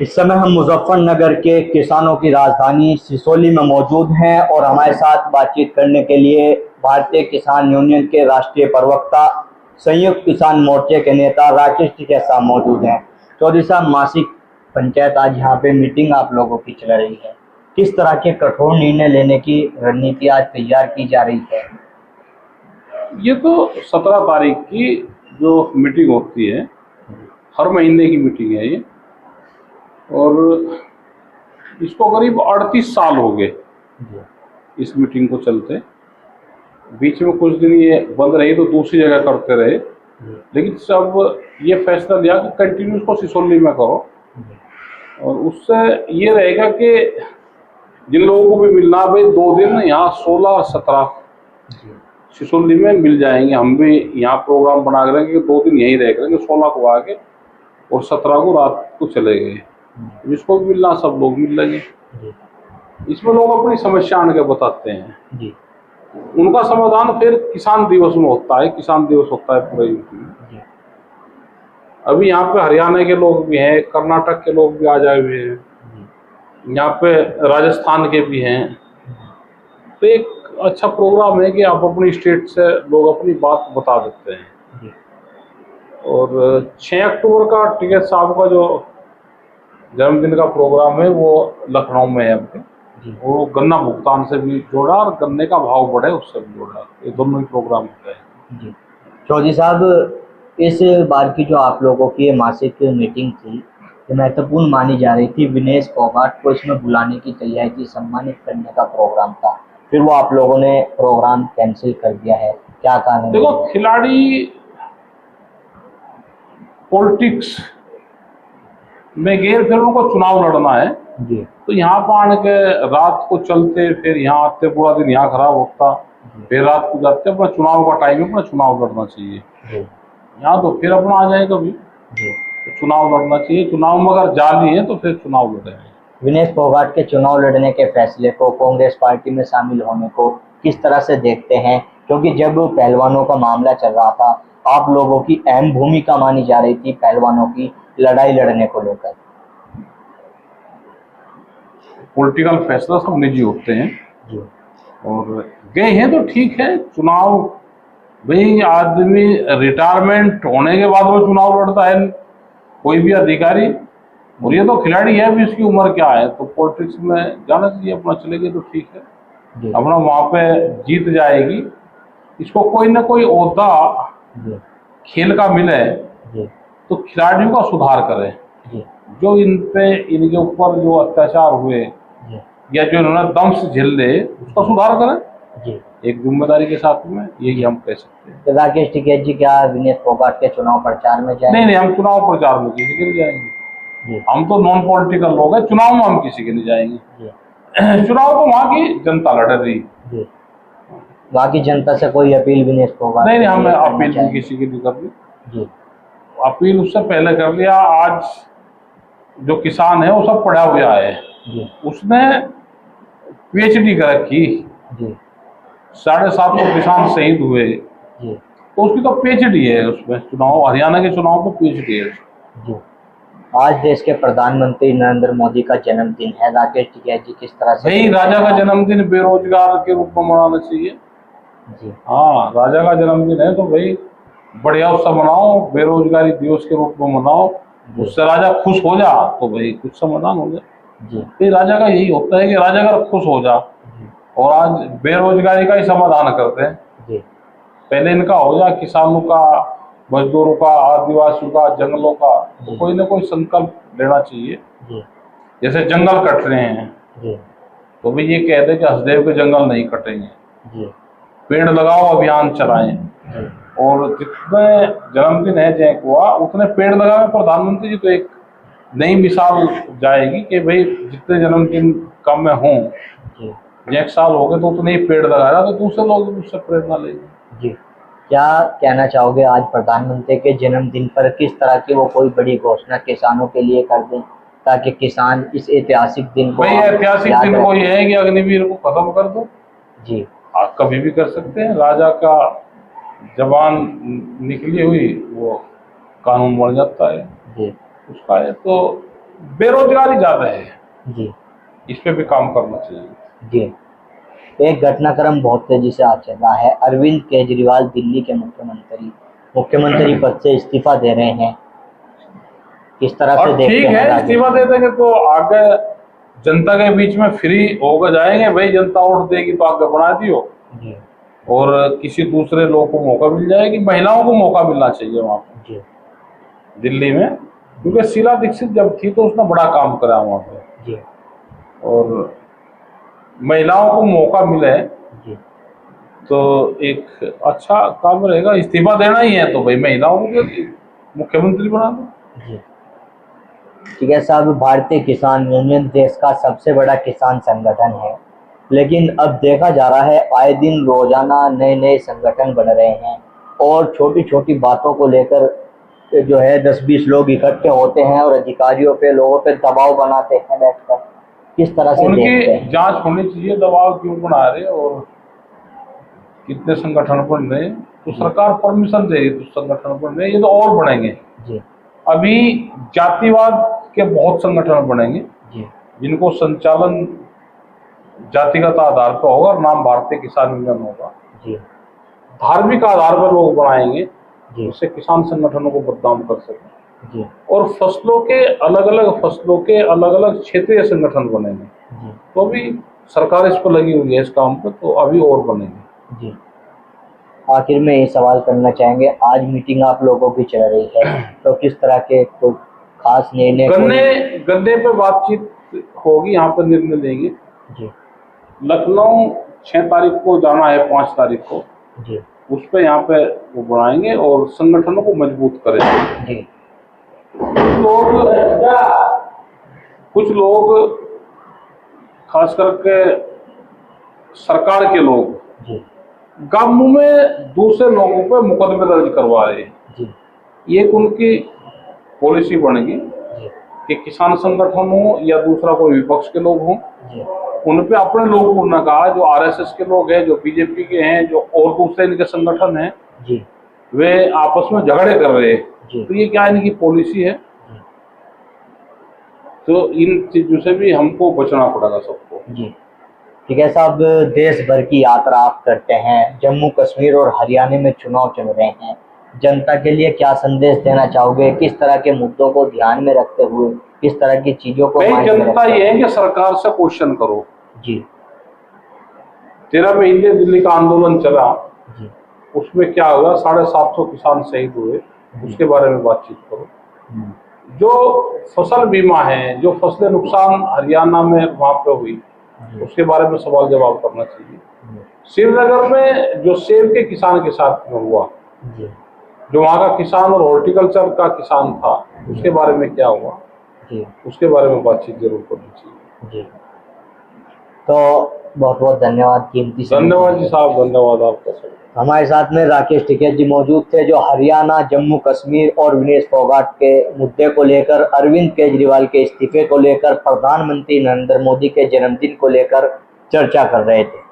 इस समय हम मुजफ्फरनगर के किसानों की राजधानी सिसोली में मौजूद हैं और हमारे साथ बातचीत करने के लिए भारतीय किसान यूनियन के राष्ट्रीय प्रवक्ता, संयुक्त किसान मोर्चे के नेता राकेश टिकैत साहब मौजूद हैं। चौधरी साहब, मासिक पंचायत आज यहाँ पे मीटिंग आप लोगों की चल रही है, किस तरह के कठोर निर्णय लेने की रणनीति आज तैयार की जा रही है? ये तो 17 तारीख की जो मीटिंग होती है, हर महीने की मीटिंग है ये, और इसको करीब 38 साल हो गए इस मीटिंग को चलते। बीच में कुछ दिन ये बंद रही तो दूसरी जगह करते रहे, लेकिन सब ये फैसला लिया कि कंटिन्यू इसको सिसोली में करो। और उससे ये रहेगा कि जिन लोगों को भी मिलना, भाई 2 दिन यहाँ 16 और 17 सिसोली में मिल जाएंगे। हम भी यहाँ प्रोग्राम बना करेंगे कि 2 दिन यहीं रह करेंगे, 16 को आके और 17 को रात को चले गए। जिसको भी मिलना सब लोग मिल लेंगे। इसमें लोग अपनी समस्या आन के बताते हैं, उनका समाधान फिर किसान दिवस में होता है। किसान दिवस होता है पूरे यूपी में। अभी यहाँ पे हरियाणा के लोग भी हैं, कर्नाटक के लोग भी आ जाए हुए हैं, यहाँ पे राजस्थान के भी हैं। तो एक अच्छा प्रोग्राम है कि आप अपनी स्टेट से लोग अपनी बात बता देते हैं। और 6 अक्टूबर का टिकैत साहब का जो जन्मदिन का प्रोग्राम है वो लखनऊ में है अभी। वो गन्ना भुगतान से भी जोड़ा और गन्ने का भाव बढ़े उससे भी जोड़ा। ये दोनों ही प्रोग्राम होते हैं। चौधरी साहब, इस बार की जो आप लोगों की मासिक मीटिंग थी, ये महत्वपूर्ण मानी जा रही थी। विनेश फोगाट को इसमें बुलाने की तैयारी थी, सम्मानित करने का प्रोग्राम था, फिर वो आप लोगों ने प्रोग्राम कैंसिल कर दिया है, क्या कारण है? देखो, खिलाड़ी पॉलिटिक्स में गए, फिर उनको चुनाव लड़ना है जी। तो यहाँ पर आने के रात को चलते, फिर यहाँ आते, पूरा दिन यहाँ खराब होता, फिर रात को जाते। अपना चुनाव का टाइम है, अपना चुनाव लड़ना चाहिए। यहाँ तो फिर अपना आ जाएगा भी, तो चुनाव लड़ना चाहिए। चुनाव में अगर जाली है तो फिर चुनाव लड़ेंगे। विनेश फोगाट के चुनाव लड़ने के फैसले को, कांग्रेस पार्टी में शामिल होने को किस तरह से देखते हैं? क्योंकि जब पहलवानों का मामला चल रहा था, आप लोगों की अहम भूमिका मानी जा रही थी पहलवानों की लड़ाई लड़ने को लेकर। पॉलिटिकल फैसला सब निजी होते हैं और गए हैं तो ठीक है। चुनाव, भाई आदमी रिटायरमेंट होने के बाद वो चुनाव लड़ता है, कोई भी अधिकारी। और ये तो खिलाड़ी है, भी इसकी उम्र क्या है, तो पॉलिटिक्स में जाना चाहिए। अपना चलेगी तो ठीक है, अपना वहाँ पे जीत जाएगी। इसको कोई ना कोई ओहदा खेल का मिले तो खिलाड़ियों का सुधार करे। जो इनके ऊपर जो अत्याचार हुए या जो इन्होंने दम से झेल ले, उसका सुधार करें एक जिम्मेदारी के साथ में, यही हम कह सकते हैं। राकेश टिकैत जी, क्या विनेश फोगाट के चुनाव प्रचार में जाएंगे? नहीं, हम चुनाव प्रचार में किसी के नहीं जाएंगे। हम तो नॉन पॉलिटिकल लोग हैं, चुनाव में हम किसी के नहीं जाएंगे। चुनाव तो वहाँ की जनता लड़ रही। वहाँ की जनता से कोई अपील विनेश फोगाट? नहीं, हमें अपील किसी की नहीं करनी। अपील उससे पहले कर लिया। आज जो किसान है वो सब पढ़ा हुआ है, उसने PhD कर रखी। 750 किसान शहीद हुए तो उसकी तो PhD है उसमें। चुनाव, हरियाणा के चुनाव में PhD है। आज देश के प्रधानमंत्री नरेंद्र मोदी का जन्मदिन है। राकेश टिकैत जी, किस तरह से? भाई, राजा का जन्मदिन बेरोजगार के रूप में मनाना चाहिए। हाँ, राजा का जन्मदिन है तो भाई बढ़िया उससे मनाओ, बेरोजगारी दिवस के रूप में मनाओ। उससे राजा खुश हो जा तो भाई कुछ समाधान हो जाए। फिर राजा का यही होता है कि राजा अगर खुश हो जा, और आज बेरोजगारी का ही समाधान करते हैं। पहले इनका हो जा, किसानों का, मजदूरों का, आदिवासियों का, जंगलों का, तो कोई ना कोई संकल्प लेना चाहिए। जैसे जंगल कट रहे हैं तो भी ये कहते हैं कि हसदेव के जंगल नहीं कटेंगे। पेड़ लगाओ अभियान चलाएं, और जितने जन्मदिन है जय हुआ उतने पेड़ लगाए। प्रधानमंत्री जी तो एक नई मिसाल जाएगी कि भाई जितने जन्मदिन कम में हों, 1 साल हो गए तो उतने ही पेड़ लगाया, तो दूसरे लोग उससे प्रेरणा लेंगे। क्या कहना चाहोगे आज प्रधानमंत्री के जन्मदिन पर? किस तरह की वो कोई बड़ी घोषणा किसानों के लिए कर दें ताकि किसान इस ऐतिहासिक दिन को? भाई, ऐतिहासिक दिन को ये है कि अग्निवीर को खत्म कर दो। आप कभी भी कर सकते हैं। राजा का जबान निकली हुई वो कानून बन जाता है उसका है। तो बेरोजगारी ज्यादा है, जी इस पे भी काम करना चाहिए। जी। एक घटनाक्रम बहुत तेजी से आ चला है। अरविंद केजरीवाल दिल्ली के मुख्यमंत्री पद से इस्तीफा दे रहे हैं, किस तरह से और देखते ठीक हैं है, राजेश? इस्तीफा दे देंगे तो आगे जनता के बीच में फ्री होकर जाएंगे, भाई जनता वोट देगी तो आगे बढ़ा दियो, जी और किसी दूसरे लोग को मौका मिल जाएगी। महिलाओं को मौका मिलना चाहिए वहाँ पे जी दिल्ली में, क्योंकि शीला दीक्षित जब थी तो उसने बड़ा काम करा वहाँ पे, जी और महिलाओं को मौका मिले जी तो एक अच्छा काम रहेगा। इस्तीफा देना ही है तो भाई महिलाओं को मुख्यमंत्री बना दो। जी। ठीक है साहब, भारतीय किसान यूनियन देश का सबसे बड़ा किसान संगठन है, लेकिन अब देखा जा रहा है आए दिन रोजाना नए नए संगठन बन रहे हैं और छोटी छोटी बातों को लेकर जो है 10-20 लोग इकट्ठे होते हैं और अधिकारियों पे, लोगों पे दबाव बनाते हैं बैठकर। किस तरह से देखते उनकी हैं? जांच होनी चाहिए, दबाव क्यों बना रहे और कितने संगठन बन रहे हैं, तो सरकार परमिशन देगी तो संगठन बन रहे हैं, ये तो और बढ़ेंगे। जी अभी जातिवाद के बहुत संगठन बनेंगे जी जिनको संचालन जातिगत आधार पर होगा और नाम भारतीय किसान यूनियन होगा। जी धार्मिक आधार पर लोग बनाएंगे जी जिससे किसान संगठनों को बदनाम कर सकें, जी और फसलों के अलग अलग क्षेत्रीय संगठन बनेंगे। जी तो अभी सरकार इस पर लगी हुई है इस काम पर, तो अभी और बनेंगे। जी। आखिर में ये सवाल करना चाहेंगे, आज मीटिंग आप लोगों की चल रही है, तो किस तरह के कोई खास निर्णय? गन्ने पे बातचीत होगी, यहाँ पर निर्णय लेंगे। जी लखनऊ 6 तारीख को जाना है, 5 तारीख को जी उस पे यहाँ पे वो बढ़ाएंगे और संगठनों को मजबूत करेंगे। जी कुछ लोग खास करके सरकार के लोग जी गांवों में दूसरे लोगों पे मुकदमे दर्ज करवा रहे हैं। जी ये उनकी पॉलिसी बनेगी जी कि किसान संगठन हो या दूसरा कोई विपक्ष के लोग हों, जी उन पे अपने लोगों को न कहा, जो आरएसएस के लोग हैं, जो बीजेपी के हैं, जो और दूसरे इनके संगठन हैं, जी वे आपस में झगड़े कर रहे हैं। जी तो ये क्या इनकी पॉलिसी है, तो इन चीजों से भी हमको बचना पड़ेगा सबको। जी। ठीक है साहब, देश भर की यात्रा आप करते हैं, जम्मू कश्मीर और हरियाणा में चुनाव चल रहे हैं, जनता के लिए क्या संदेश देना चाहोगे? किस तरह के मुद्दों को ध्यान में रखते हुए, किस तरह की चीजों को भाई माइंड में जनता रखते ये हुए? है कि सरकार से क्वेश्चन करो। जी 13 महीने दिल्ली का आंदोलन चला, जी उसमें क्या हुआ, 750 किसान शहीद हुए, उसके बारे में बातचीत करो। जो फसल बीमा है, जो फसलें नुकसान हरियाणा में वहां पे हुई, उसके बारे में सवाल जवाब करना चाहिए। श्रीनगर में जो सेब के किसान के साथ में हुआ, जी जो वहाँ का किसान और हॉर्टिकल्चर का किसान था, उसके बारे में क्या हुआ, जी उसके बारे में बातचीत जरूर करनी चाहिए। जी। तो बहुत बहुत धन्यवाद, कीमती समय धन्यवाद के जी साहब, धन्यवाद आपका सर। हमारे साथ में राकेश टिकैत जी मौजूद थे, जो हरियाणा, जम्मू कश्मीर और विनेश फोगाट के मुद्दे को लेकर, अरविंद केजरीवाल के इस्तीफे को लेकर, प्रधानमंत्री नरेंद्र मोदी के जन्मदिन को लेकर चर्चा कर रहे थे।